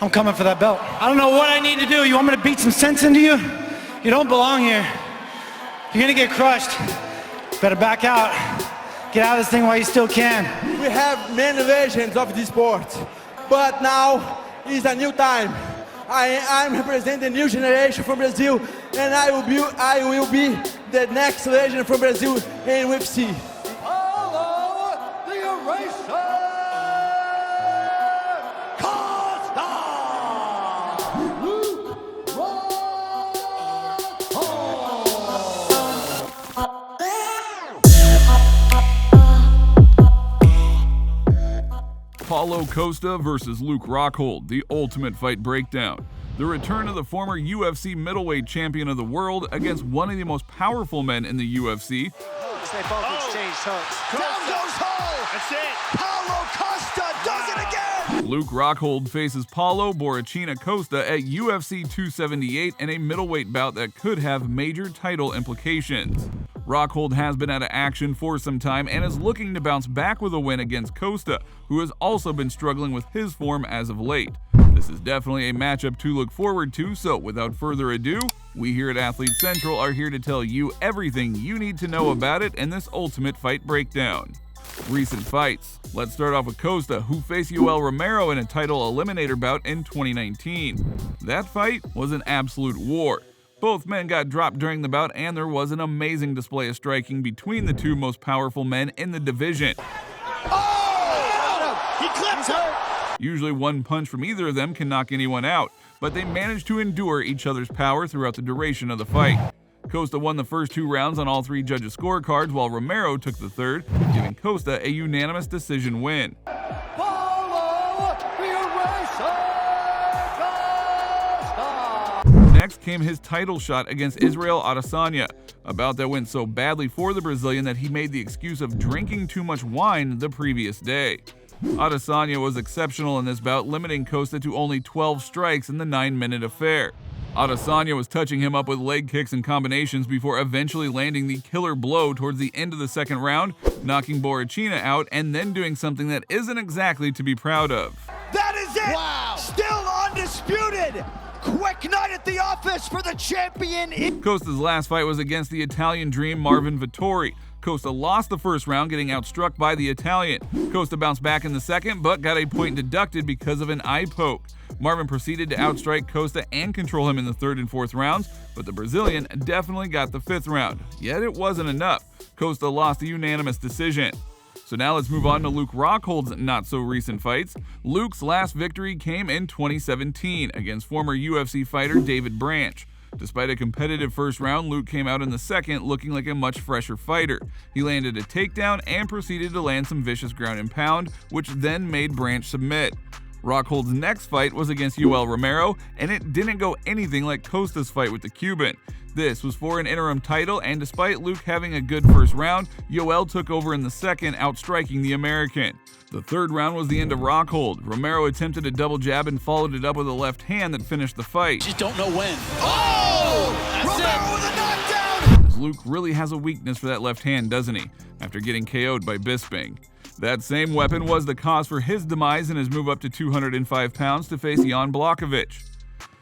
I'm coming for that belt. I don't know what I need to do. You want me to beat some sense into you? You don't belong here. You're gonna get crushed. Better back out. Get out of this thing while you still can. We have many legends of this sport, but now is a new time. I'm representing a new generation from Brazil, and I will be the next legend from Brazil in UFC. Paulo the Eraser Costa! Luke Paulo Costa versus Luke Rockhold, the Ultimate Fight Breakdown. The return of the former UFC middleweight champion of the world against one of the most powerful men in the UFC. They both exchanged hooks. Down goes Hall! That's it! Paulo Costa does it again! Luke Rockhold faces Paulo Borrachina Costa at UFC 278 in a middleweight bout that could have major title implications. Rockhold has been out of action for some time and is looking to bounce back with a win against Costa, who has also been struggling with his form as of late. This is definitely a matchup to look forward to, so without further ado, we here at Athlete Central are here to tell you everything you need to know about it in this Ultimate Fight Breakdown. Recent fights. Let's start off with Costa, who faced Yoel Romero in a title eliminator bout in 2019. That fight was an absolute war. Both men got dropped during the bout, and there was an amazing display of striking between the two most powerful men in the division. Oh! He clipped her! Usually one punch from either of them can knock anyone out, but they managed to endure each other's power throughout the duration of the fight. Costa won the first 2 rounds on all 3 judges' scorecards, while Romero took the third, giving Costa a unanimous decision win. Paulo the Eraser Costa! Next came his title shot against Israel Adesanya, a bout that went so badly for the Brazilian that he made the excuse of drinking too much wine the previous day. Adesanya was exceptional in this bout, limiting Costa to only 12 strikes in the 9-minute affair. Adesanya was touching him up with leg kicks and combinations before eventually landing the killer blow towards the end of the second round, knocking Borrachina out and then doing something that isn't exactly to be proud of. That is it! Wow! Still undisputed! Quick night at the office for the champion! Costa's last fight was against the Italian Dream Marvin Vettori. Costa lost the first round, getting outstruck by the Italian. Costa bounced back in the second, but got a point deducted because of an eye poke. Marvin proceeded to outstrike Costa and control him in the third and fourth rounds, but the Brazilian definitely got the fifth round. Yet it wasn't enough. Costa lost a unanimous decision. So now let's move on to Luke Rockhold's not-so-recent fights. Luke's last victory came in 2017 against former UFC fighter David Branch. Despite a competitive first round, Luke came out in the second looking like a much fresher fighter. He landed a takedown and proceeded to land some vicious ground and pound, which then made Branch submit. Rockhold's next fight was against Yoel Romero, and it didn't go anything like Costa's fight with the Cuban. This was for an interim title, and despite Luke having a good first round, Yoel took over in the second, outstriking the American. The third round was the end of Rockhold. Romero attempted a double jab and followed it up with a left hand that finished the fight. Just don't know when. Oh! That's Romero it. with a knockdown! As Luke really has a weakness for that left hand, doesn't he? After getting KO'd by Bisping. That same weapon was the cause for his demise in his move up to 205 pounds to face Jan Blachowicz.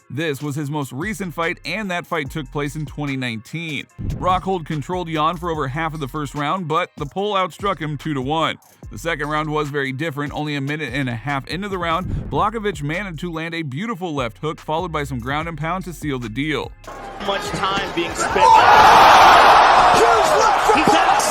This was his most recent fight, and that fight took place in 2019. Rockhold controlled Jan for over half of the first round, but the pole outstruck him 2-1. The second round was very different. Only a minute and a half into the round, Blachowicz managed to land a beautiful left hook, followed by some ground and pound to seal the deal. Much time being spent. Huge left from Box!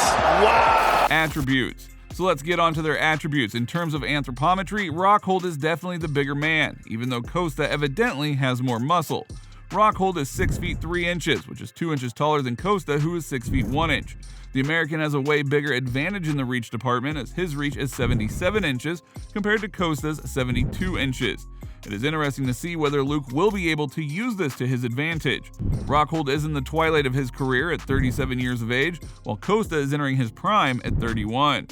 Wow! Attributes. So let's get on to their attributes. In terms of anthropometry, Rockhold is definitely the bigger man, even though Costa evidently has more muscle. Rockhold is 6 feet 3 inches, which is 2 inches taller than Costa, who is 6 feet 1 inch. The American has a way bigger advantage in the reach department, as his reach is 77 inches compared to Costa's 72 inches. It is interesting to see whether Luke will be able to use this to his advantage. Rockhold is in the twilight of his career at 37 years of age, while Costa is entering his prime at 31.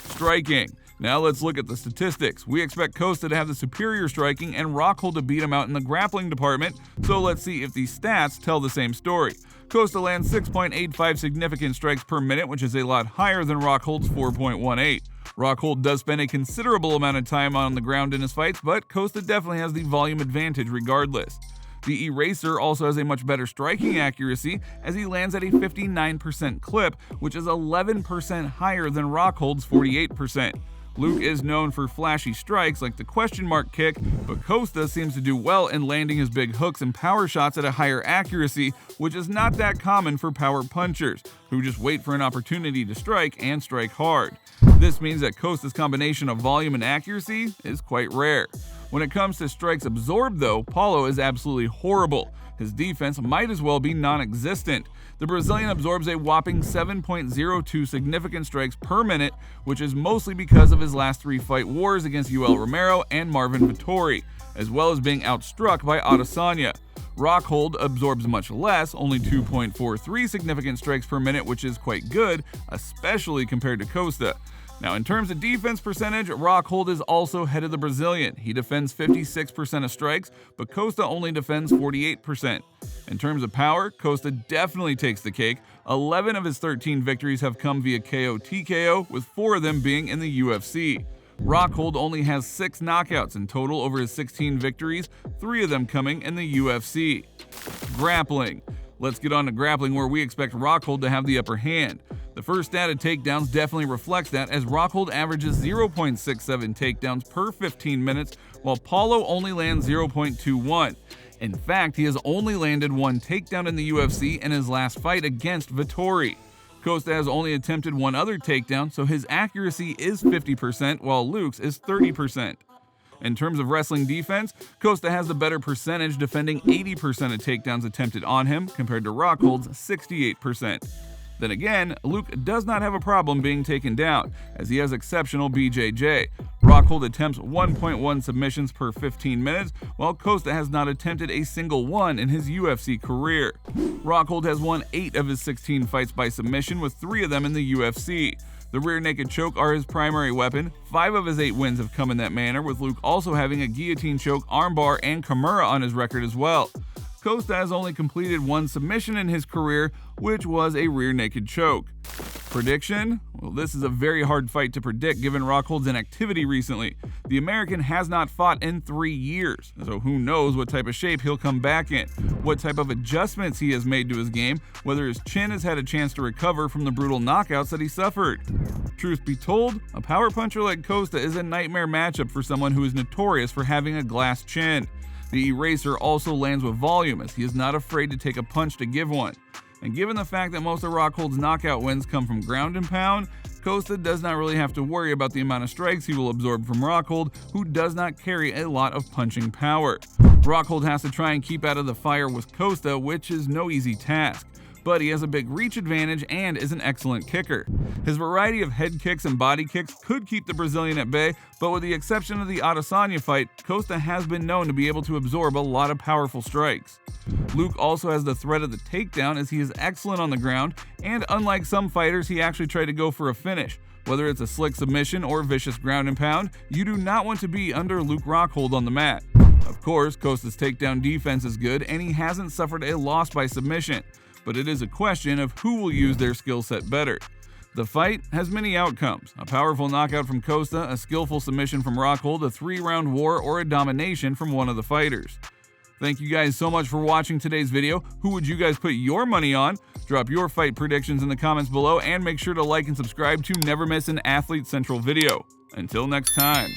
Striking. Now let's look at the statistics. We expect Costa to have the superior striking and Rockhold to beat him out in the grappling department, so let's see if these stats tell the same story. Costa lands 6.85 significant strikes per minute, which is a lot higher than Rockhold's 4.18. Rockhold does spend a considerable amount of time on the ground in his fights, but Costa definitely has the volume advantage regardless. The Eraser also has a much better striking accuracy as he lands at a 59% clip, which is 11% higher than Rockhold's 48%. Luke is known for flashy strikes like the question mark kick, but Costa seems to do well in landing his big hooks and power shots at a higher accuracy, which is not that common for power punchers, who just wait for an opportunity to strike and strike hard. This means that Costa's combination of volume and accuracy is quite rare. When it comes to strikes absorbed though, Paulo is absolutely horrible. His defense might as well be non-existent. The Brazilian absorbs a whopping 7.02 significant strikes per minute, which is mostly because of his last 3 fight wars against Yoel Romero and Marvin Vettori, as well as being outstruck by Adesanya. Rockhold absorbs much less, only 2.43 significant strikes per minute, which is quite good, especially compared to Costa. Now, in terms of defense percentage, Rockhold is also ahead of the Brazilian. He defends 56% of strikes, but Costa only defends 48%. In terms of power, Costa definitely takes the cake. 11 of his 13 victories have come via KO/TKO, with 4 of them being in the UFC. Rockhold only has 6 knockouts in total over his 16 victories, 3 of them coming in the UFC. Grappling. Let's get on to grappling, where we expect Rockhold to have the upper hand. The first stat of takedowns definitely reflects that, as Rockhold averages 0.67 takedowns per 15 minutes, while Paulo only lands 0.21. In fact, he has only landed 1 takedown in the UFC in his last fight against Vettori. Costa has only attempted 1 other takedown, so his accuracy is 50%, while Luke's is 30%. In terms of wrestling defense, Costa has the better percentage, defending 80% of takedowns attempted on him, compared to Rockhold's 68%. Then again, Luke does not have a problem being taken down, as he has exceptional BJJ. Rockhold attempts 1.1 submissions per 15 minutes, while Costa has not attempted a single one in his UFC career. Rockhold has won 8 of his 16 fights by submission, with 3 of them in the UFC. The rear naked choke are his primary weapon. 5 of his 8 wins have come in that manner, with Luke also having a guillotine choke, armbar, and Kimura on his record as well. Costa has only completed 1 submission in his career, which was a rear naked choke. Prediction? Well, this is a very hard fight to predict given Rockhold's inactivity recently. The American has not fought in 3 years, so who knows what type of shape he'll come back in, what type of adjustments he has made to his game, whether his chin has had a chance to recover from the brutal knockouts that he suffered. Truth be told, a power puncher like Costa is a nightmare matchup for someone who is notorious for having a glass chin. The Eraser also lands with volume, as he is not afraid to take a punch to give one. And given the fact that most of Rockhold's knockout wins come from ground and pound, Costa does not really have to worry about the amount of strikes he will absorb from Rockhold, who does not carry a lot of punching power. Rockhold has to try and keep out of the fire with Costa, which is no easy task. But he has a big reach advantage and is an excellent kicker. His variety of head kicks and body kicks could keep the Brazilian at bay, but with the exception of the Adesanya fight, Costa has been known to be able to absorb a lot of powerful strikes. Luke also has the threat of the takedown, as he is excellent on the ground, and unlike some fighters, he actually tried to go for a finish. Whether it's a slick submission or vicious ground and pound, you do not want to be under Luke Rockhold on the mat. Of course, Costa's takedown defense is good, and he hasn't suffered a loss by submission, but it is a question of who will use their skill set better. The fight has many outcomes: a powerful knockout from Costa, a skillful submission from Rockhold, a 3-round war, or a domination from one of the fighters. Thank you guys so much for watching today's video. Who would you guys put your money on? Drop your fight predictions in the comments below, and make sure to like and subscribe to never miss an Athlete Central video. Until next time.